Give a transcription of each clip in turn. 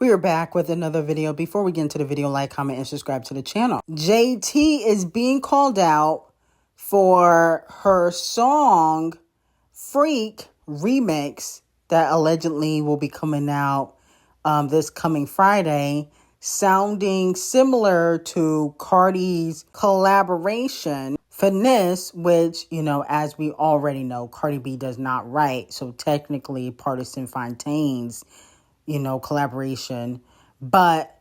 We are back with another video. Before we get into the video, like, comment, and subscribe to the channel. JT is being called out for her song Freak remix that allegedly will be coming out this coming Friday, sounding similar to Cardi's collaboration Finesse, which, you know, as we already know, Cardi B does not write. So technically, Partisan Fontaine's, you know, collaboration. But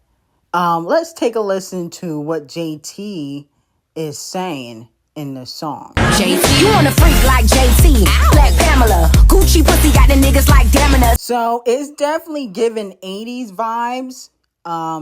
let's take a listen to what JT is saying in the song. JT, you want a freak like JT, Black Pamela, Gucci pussy got the niggas like Damina. So it's definitely giving 80s vibes.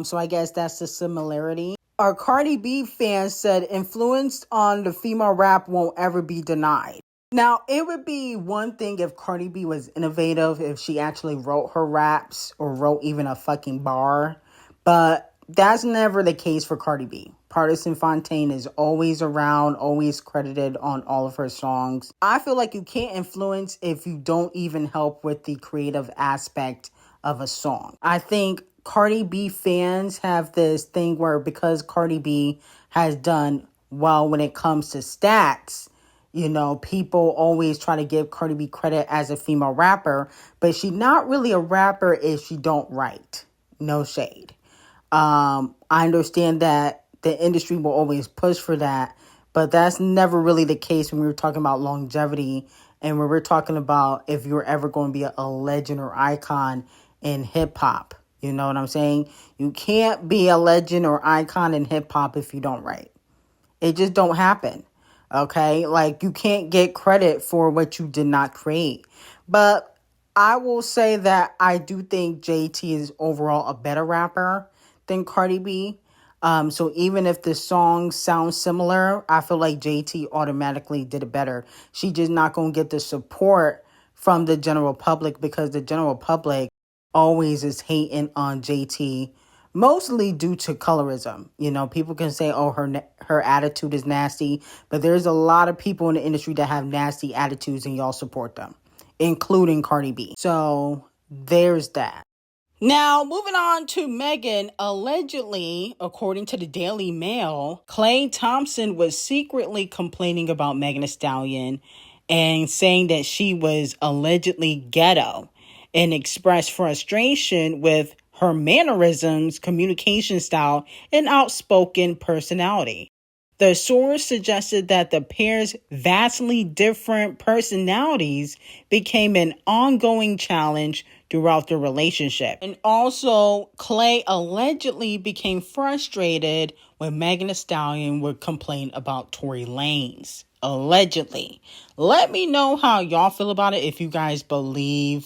So I guess that's the similarity. Our Cardi B fans said influence on the female rap won't ever be denied. Now, it would be one thing if Cardi B was innovative, if she actually wrote her raps or wrote even a fucking bar. But that's never the case for Cardi B. Partisan Fontaine is always around, always credited on all of her songs. I feel like you can't influence if you don't even help with the creative aspect of a song. I think Cardi B fans have this thing where because Cardi B has done well when it comes to stats, you know, people always try to give Cardi B credit as a female rapper, but she's not really a rapper if she don't write. No shade. I understand that the industry will always push for that, but that's never really the case when we were talking about longevity and when we're talking about if you're ever going to be a legend or icon in hip hop. You know what I'm saying? You can't be a legend or icon in hip hop if you don't write. It just don't happen. Okay? Like, you can't get credit for what you did not create. But I will say that I do think JT is overall a better rapper than Cardi B. So even if the song sounds similar, I feel like JT automatically did it better. She just not going to get the support from the general public because the general public always is hating on JT, mostly due to colorism. You know, people can say, oh, her attitude is nasty, but there's a lot of people in the industry that have nasty attitudes and y'all support them, including Cardi B. So there's that. Now, moving on to Megan, allegedly, according to the Daily Mail, Klay Thompson was secretly complaining about Megan Thee Stallion and saying that she was allegedly ghetto and expressed frustration with her mannerisms, communication style, and outspoken personality. The source suggested that the pair's vastly different personalities became an ongoing challenge throughout the relationship. And also, Klay allegedly became frustrated when Megan Thee Stallion would complain about Tory Lanez. Allegedly. Let me know how y'all feel about it if you guys believe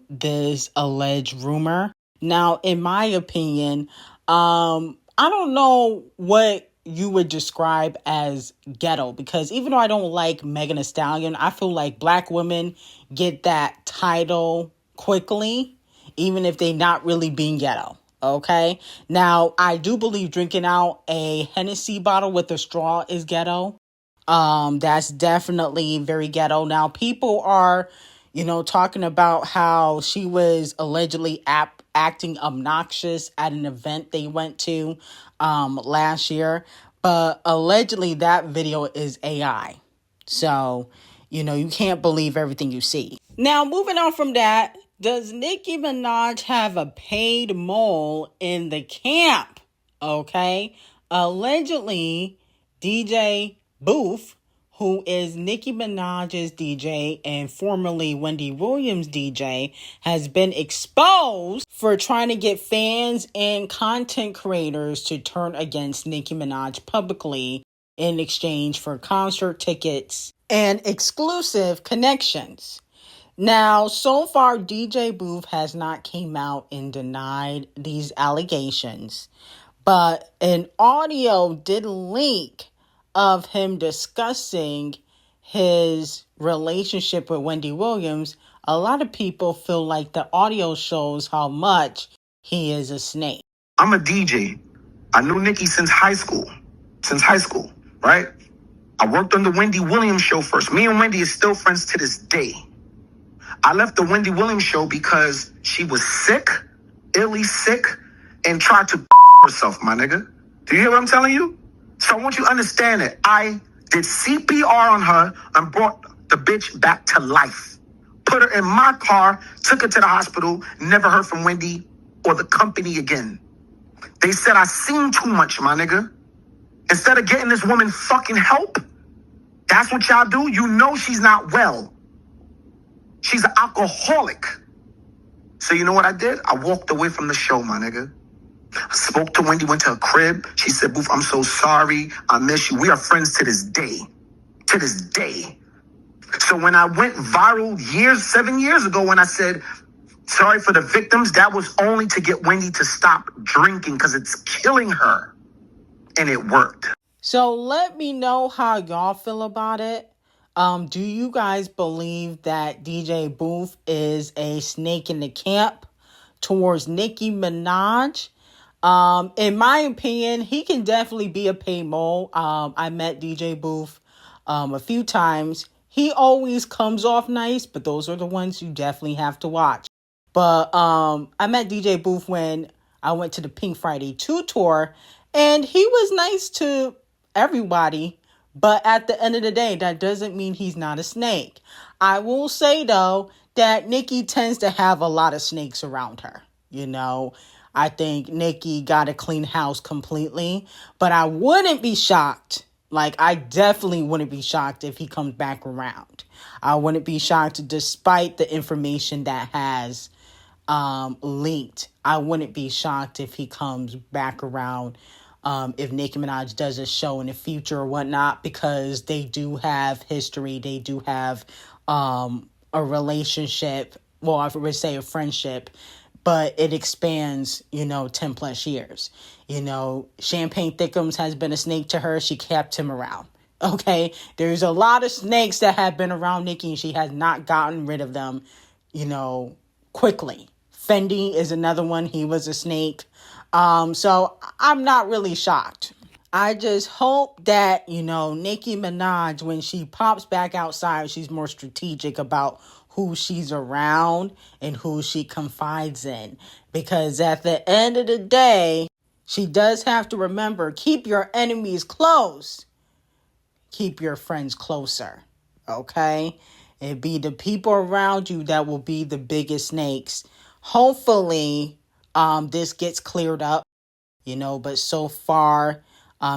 this alleged rumor. Now, in my opinion, I don't know what you would describe as ghetto, because even though I don't like Megan Thee Stallion, I feel like black women get that title quickly, even if they not really being ghetto. Okay. Now, I do believe drinking out a Hennessy bottle with a straw is ghetto. That's definitely very ghetto. Now, people are, you know, talking about how she was allegedly acting obnoxious at an event they went to last year. But allegedly that video is AI. So, you know, you can't believe everything you see. Now, moving on from that, does Nicki Minaj have a paid mole in the camp? Okay. Allegedly, DJ Booth, who is Nicki Minaj's DJ and formerly Wendy Williams' DJ, has been exposed for trying to get fans and content creators to turn against Nicki Minaj publicly in exchange for concert tickets and exclusive connections. Now, so far, DJ Booth has not came out and denied these allegations, but an audio did leak of him discussing his relationship with Wendy Williams. A lot of people feel like the audio shows how much he is a snake. I'm a DJ. I knew Nicki since high school, right? I worked on the Wendy Williams show first. Me and Wendy is still friends to this day. I left the Wendy Williams show because she was sick illy sick and tried to herself, my nigga. Do you hear what I'm telling you? So I want you to understand it. I did CPR on her and brought the bitch back to life. Put her in my car, took her to the hospital, never heard from Wendy or the company again. They said I seen too much, my nigga. Instead of getting this woman fucking help, that's what y'all do? You know she's not well. She's an alcoholic. So you know what I did? I walked away from the show, my nigga. I spoke to Wendy, went to her crib. She said, Boof, I'm so sorry. I miss you. We are friends to this day. To this day. So when I went viral 7 years ago, when I said, sorry for the victims, that was only to get Wendy to stop drinking because it's killing her. And it worked. So let me know how y'all feel about it. Do you guys believe that DJ Boof is a snake in the camp towards Nicki Minaj? In my opinion, he can definitely be a pay mole. I met DJ Boof a few times. He always comes off nice, but those are the ones you definitely have to watch. But I met DJ Boof when I went to the Pink Friday 2 tour, and he was nice to everybody. But at the end of the day, that doesn't mean he's not a snake. I will say, though, that Nicki tends to have a lot of snakes around her. You know, I think Nicki got to clean house completely. But I wouldn't be shocked. Like, I definitely wouldn't be shocked if he comes back around. I wouldn't be shocked despite the information that has leaked. I wouldn't be shocked if he comes back around. If Nicki Minaj does a show in the future or whatnot, because they do have history, they do have a relationship, well, I would say a friendship, but it expands, 10 plus years. Champagne Thickums has been a snake to her. She kept him around. Okay? There's a lot of snakes that have been around Nicki, and she has not gotten rid of them, quickly. Fendi is another one. He was a snake. So I'm not really shocked. I just hope that, Nicki Minaj, when she pops back outside, she's more strategic about who she's around and who she confides in. Because at the end of the day, she does have to remember, keep your enemies close. Keep your friends closer. Okay? It be the people around you that will be the biggest snakes. Hopefully, this gets cleared up, but so far,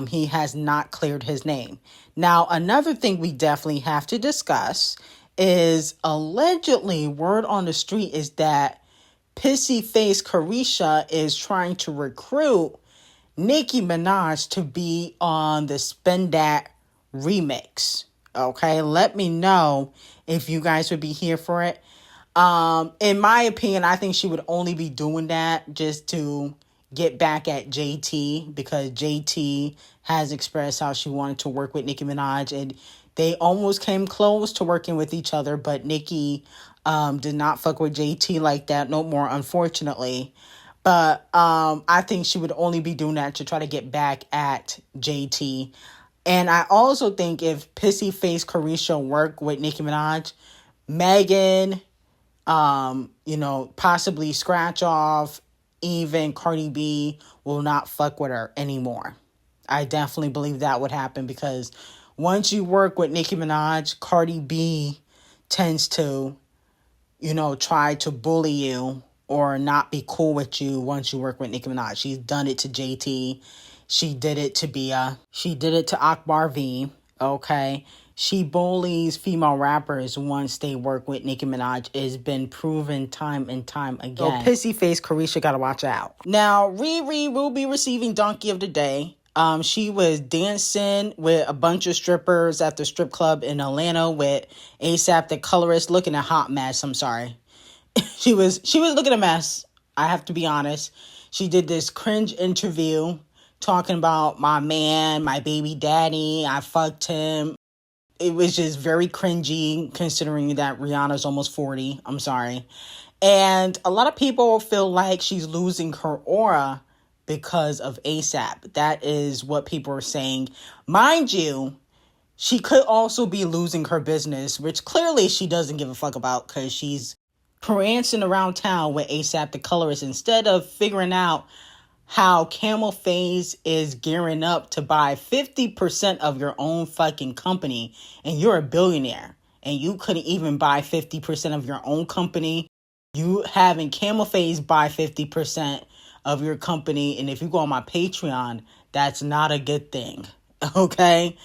he has not cleared his name. Now, another thing we definitely have to discuss is allegedly word on the street is that Pissy Face Carisha is trying to recruit Nicki Minaj to be on the Spend That remix. Okay, let me know if you guys would be here for it. In my opinion, I think she would only be doing that just to get back at JT, because JT has expressed how she wanted to work with Nicki Minaj, and they almost came close to working with each other, but Nicki did not fuck with JT like that no more, unfortunately. But I think she would only be doing that to try to get back at JT. And I also think if Pissy Face Carisha worked with Nicki Minaj, Megan, possibly Scratch Off, even Cardi B will not fuck with her anymore. I definitely believe that would happen, because once you work with Nicki Minaj, Cardi B tends to, try to bully you or not be cool with you once you work with Nicki Minaj. She's done it to JT. She did it to Bia. She did it to Akbar V. Okay? She bullies female rappers once they work with Nicki Minaj. It's been proven time and time again. So Pissy Face Carisha gotta watch out. Now, Riri will be receiving Donkey of the Day. She was dancing with a bunch of strippers at the strip club in Atlanta with ASAP the colorist, looking a hot mess. I'm sorry. she was looking a mess. I have to be honest. She did this cringe interview talking about my man, my baby daddy. I fucked him. It was just very cringy, considering that Rihanna's almost 40. I'm sorry. And a lot of people feel like she's losing her aura because of ASAP. That is what people are saying. Mind you, she could also be losing her business, which clearly she doesn't give a fuck about, because she's prancing around town with ASAP the colorist instead of figuring out how Camel Phase is gearing up to buy 50% of your own fucking company, and you're a billionaire and you couldn't even buy 50% of your own company. You having Camel Phase buy 50% of your company, and if you go on my Patreon, that's not a good thing, okay?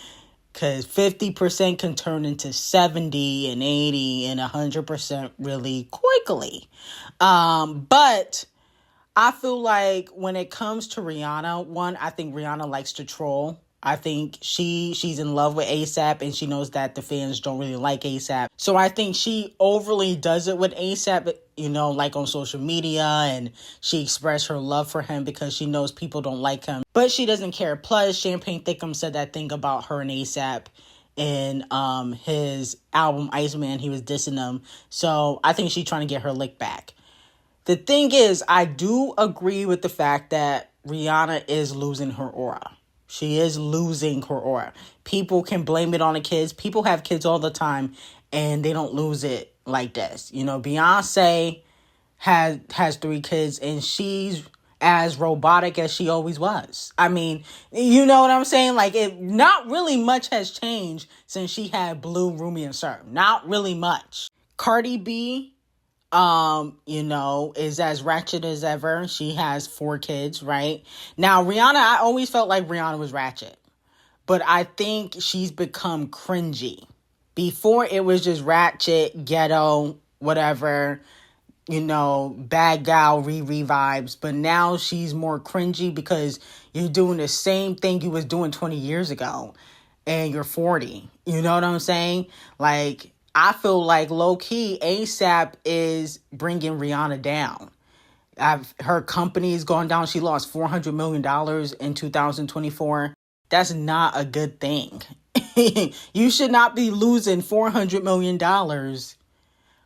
Because 50% can turn into 70 and 80 and 100% really quickly. But I feel like when it comes to Rihanna, one, I think Rihanna likes to troll. I think she's in love with ASAP, and she knows that the fans don't really like ASAP. So I think she overly does it with ASAP, like on social media, and she expressed her love for him because she knows people don't like him. But she doesn't care. Plus, Champagne Thickum said that thing about her and ASAP in his album Iceman. He was dissing them. So I think she's trying to get her lick back. The thing is, I do agree with the fact that Rihanna is losing her aura. She is losing her aura. People can blame it on the kids. People have kids all the time, and they don't lose it like this. Beyonce has 3 kids, and she's as robotic as she always was. I mean, you know what I'm saying? Like, not really much has changed since she had Blue, Rumi, and Sir. Not really much. Cardi B, is as ratchet as ever. She has 4 kids, right? Now, Rihanna, I always felt like Rihanna was ratchet, but I think she's become cringy. Before, it was just ratchet, ghetto, whatever, bad gal, Riri vibes, but now she's more cringy because you're doing the same thing you was doing 20 years ago, and you're 40. You know what I'm saying? Like, I feel like low-key, ASAP is bringing Rihanna down. Her company's gone down. She lost $400 million in 2024. That's not a good thing. You should not be losing $400 million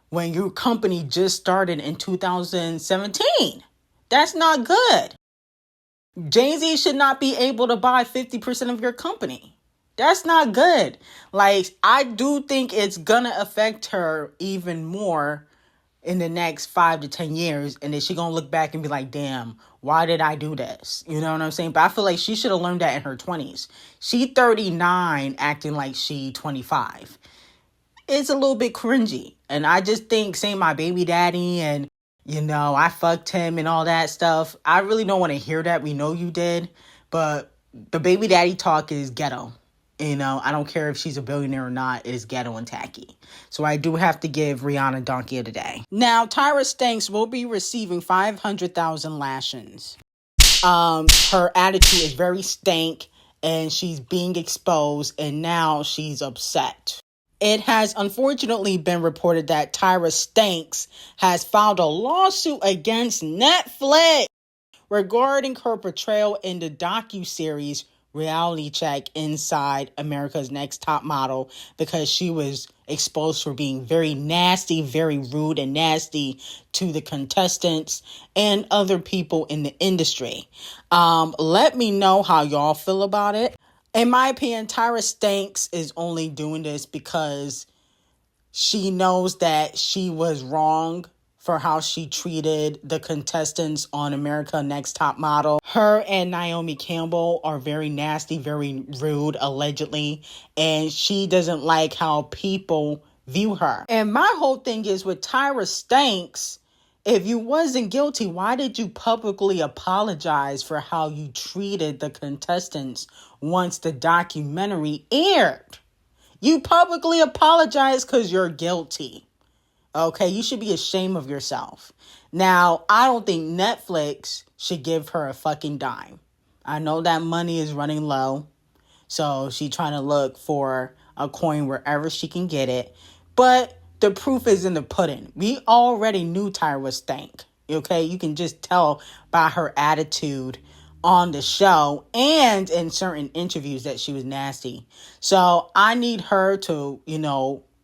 when your company just started in 2017. That's not good. Jay-Z should not be able to buy 50% of your company. That's not good. Like, I do think it's gonna affect her even more in the next 5 to 10 years. And then she gonna look back and be like, damn, why did I do this? You know what I'm saying? But I feel like she should have learned that in her 20s. She 39 acting like she 25. It's a little bit cringy. And I just think saying my baby daddy and, I fucked him and all that stuff, I really don't want to hear that. We know you did. But the baby daddy talk is ghetto. I don't care if she's a billionaire or not. It is ghetto and tacky. So I do have to give Rihanna Donkey of the Day. Now, Tyra Banks will be receiving 500,000 lashings. Her attitude is very stank, and she's being exposed, and now she's upset. It has unfortunately been reported that Tyra Banks has filed a lawsuit against Netflix regarding her portrayal in the docuseries Reality Check Inside America's Next Top Model, because she was exposed for being very nasty, very rude and nasty to the contestants and other people in the industry. Let me know how y'all feel about it. In my opinion, Tyra Banks is only doing this because she knows that she was wrong for how she treated the contestants on America Next Top Model. Her and Naomi Campbell are very nasty, very rude, allegedly, and she doesn't like how people view her. And my whole thing is with Tyra Banks, if you wasn't guilty, why did you publicly apologize for how you treated the contestants once the documentary aired? You publicly apologize because you're guilty. Okay, you should be ashamed of yourself. Now, I don't think Netflix should give her a fucking dime. I know that money is running low, so she's trying to look for a coin wherever she can get it. But the proof is in the pudding. We already knew Tyra was stank. Okay, you can just tell by her attitude on the show and in certain interviews that she was nasty. So I need her to,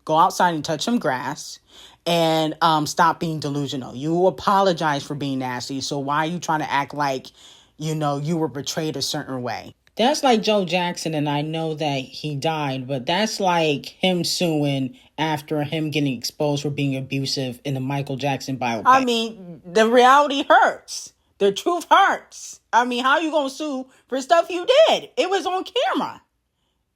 go outside and touch some grass and stop being delusional. You apologize for being nasty, so why are you trying to act like, you were betrayed a certain way? That's like Joe Jackson, and I know that he died, but that's like him suing after him getting exposed for being abusive in the Michael Jackson biopic. I mean, the reality hurts. The truth hurts. I mean, how you gonna sue for stuff you did? It was on camera.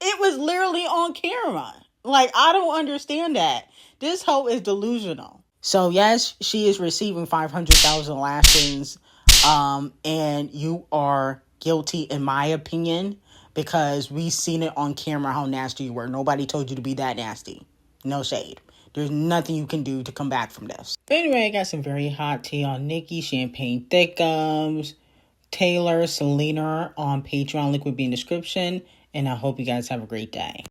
It was literally on camera. Like, I don't understand that. This hoe is delusional. So yes, she is receiving 500,000 lashings. And you are guilty, in my opinion, because we seen it on camera how nasty you were. Nobody told you to be that nasty. No shade. There's nothing you can do to come back from this. But anyway, I got some very hot tea on Nicki, Champagne Thickums, Taylor, Selena on Patreon. Link will be in the description. And I hope you guys have a great day.